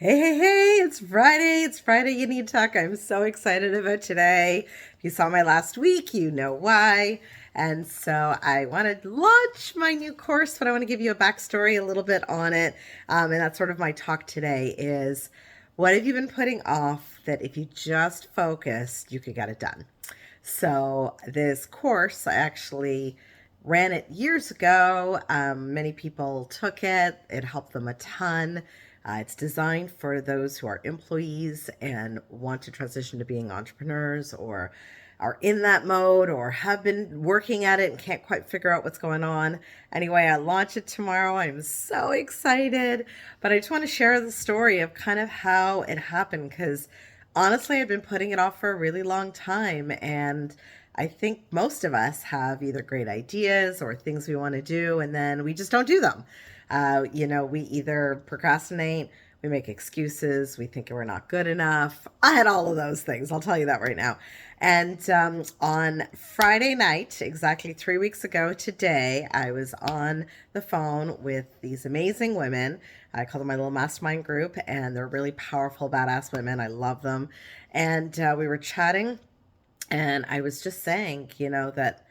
Hey, it's Friday. It's Friday. You need to talk. I'm so excited about today. If you saw my last week, you know why. And so I want to launch my new course, but I want to give you a backstory a little bit on it. And that's sort of my talk today is what have you been putting off that if you just focused, you could get it done? So this course, I actually ran it years ago. Many people took it. It helped them a ton. It's designed for those who are employees and want to transition to being entrepreneurs or are in that mode or have been working at it and can't quite figure out what's going on. Anyway, I launch it tomorrow. I'm so excited. But I just want to share the story of kind of how it happened because honestly, I've been putting it off for a really long time. And I think most of us have either great ideas or things we want to do, and then we just don't do them. We either procrastinate, we make excuses, we think we're not good enough. I had all of those things. I'll tell you that right now. And on Friday night, exactly 3 weeks ago today, I was on the phone with these amazing women. I call them my little mastermind group, and they're really powerful, badass women. I love them. And we were chatting, and I was just saying, that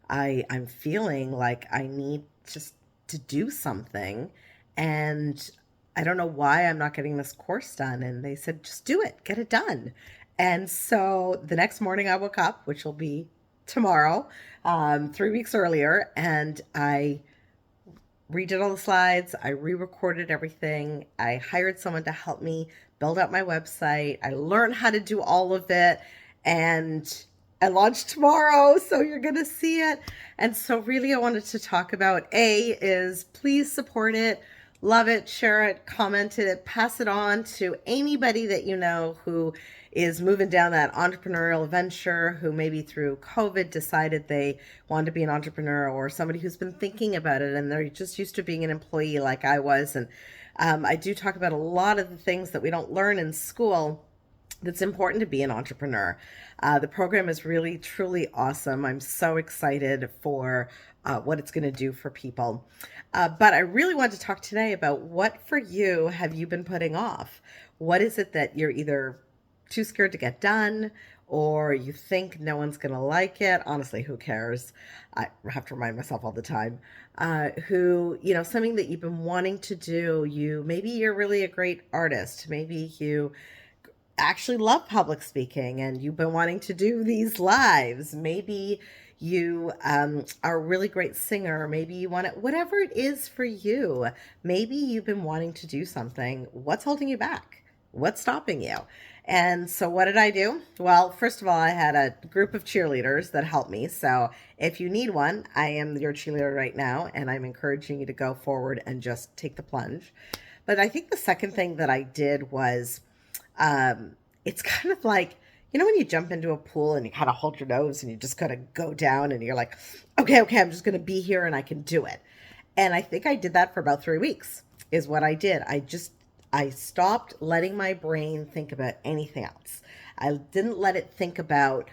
I'm feeling like I need just to do something. And I don't know why I'm not getting this course done. And they said, just do it, get it done. And so the next morning I woke up, which will be tomorrow, 3 weeks earlier, and I redid all the slides. I re-recorded everything. I hired someone to help me build out my website. I learned how to do all of it. And I launch tomorrow, so you're going to see it. And so really I wanted to talk about is please support it, love it, share it, comment it, pass it on to anybody that you know who is moving down that entrepreneurial venture, who maybe through COVID decided they want to be an entrepreneur, or somebody who's been thinking about it and they're just used to being an employee like I was. And I do talk about a lot of the things that we don't learn in school that's important to be an entrepreneur. The program is really, truly awesome. I'm so excited for what it's going to do for people. But I really want to talk today about what for you have you been putting off? What is it that you're either too scared to get done or you think no one's going to like it? Honestly, who cares? I have to remind myself all the time. Something that you've been wanting to do, maybe you're really a great artist. Maybe you actually love public speaking and you've been wanting to do these lives. Maybe you are a really great singer. Maybe you want it, whatever it is for you. Maybe you've been wanting to do something. What's holding you back? What's stopping you? And so what did I do? Well, first of all, I had a group of cheerleaders that helped me. So if you need one, I am your cheerleader right now, and I'm encouraging you to go forward and just take the plunge. But I think the second thing that I did was it's kind of like, when you jump into a pool and you kind of hold your nose and you just kind of go down and you're like, okay, I'm just going to be here and I can do it. And I think I did that for about 3 weeks is what I did. I stopped letting my brain think about anything else. I didn't let it think about,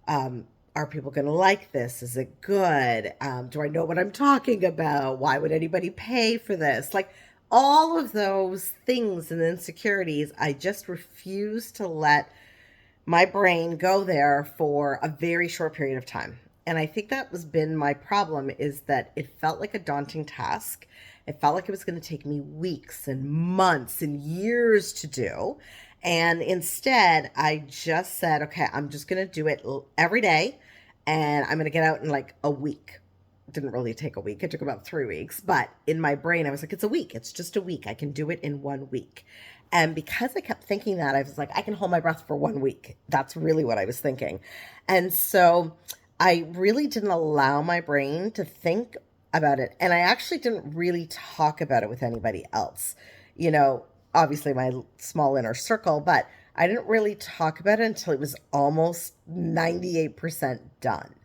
are people going to like this? Is it good? Do I know what I'm talking about? Why would anybody pay for this? Like, all of those things and insecurities, I just refuse to let my brain go there for a very short period of time. And I think that was been my problem, is that it felt like a daunting task. It felt like it was going to take me weeks and months and years to do. And instead, I just said, okay, I'm just going to do it every day. And I'm going to get out in like a week. Didn't really take a week. It took about 3 weeks. But in my brain, I was like, it's a week. It's just a week. I can do it in 1 week. And because I kept thinking that, I was like, I can hold my breath for 1 week. That's really what I was thinking. And so I really didn't allow my brain to think about it. And I actually didn't really talk about it with anybody else. Obviously my small inner circle, but I didn't really talk about it until it was almost 98% done.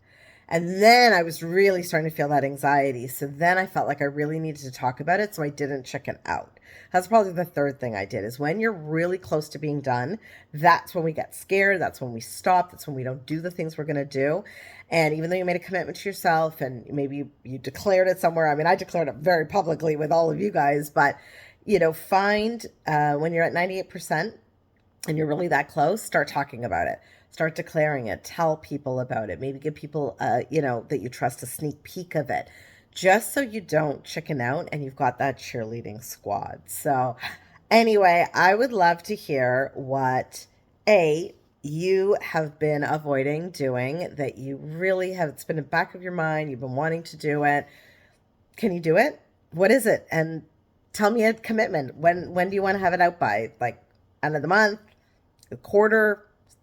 And then I was really starting to feel that anxiety. So then I felt like I really needed to talk about it, so I didn't chicken out. That's probably the third thing I did, is when you're really close to being done, that's when we get scared. That's when we stop. That's when we don't do the things we're going to do. And even though you made a commitment to yourself and maybe you declared it somewhere, I mean, I declared it very publicly with all of you guys, but find when you're at 98% and you're really that close, start talking about it. Start declaring it. Tell people about it. Maybe give people, that you trust a sneak peek of it, just so you don't chicken out and you've got that cheerleading squad. So, anyway, I would love to hear what you have been avoiding doing that you really have. It's been in the back of your mind. You've been wanting to do it. Can you do it? What is it? And tell me a commitment. When do you want to have it out by? Like end of the month, a quarter,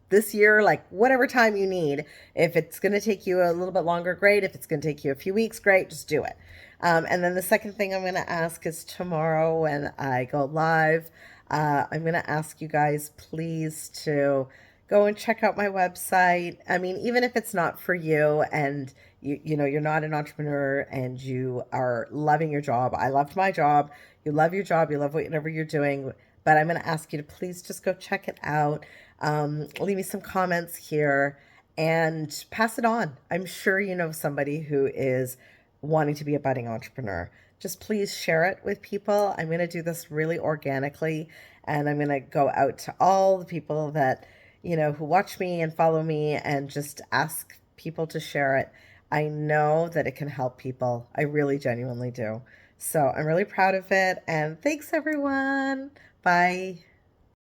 this year, like whatever time you need. If it's going to take you a little bit longer, great. If it's going to take you a few weeks, great. Just do it. And then the second thing I'm going to ask is tomorrow when I go live, I'm going to ask you guys please to go and check out my website. I mean, even if it's not for you and you're not an entrepreneur and you are loving your job. I loved my job. You love your job. You love whatever you're doing. But I'm going to ask you to please just go check it out. Leave me some comments here and pass it on. I'm sure you know somebody who is wanting to be a budding entrepreneur. Just please share it with people. I'm going to do this really organically, and I'm going to go out to all the people that, who watch me and follow me, and just ask people to share it. I know that it can help people. I really genuinely do. So I'm really proud of it. And thanks, everyone. Bye.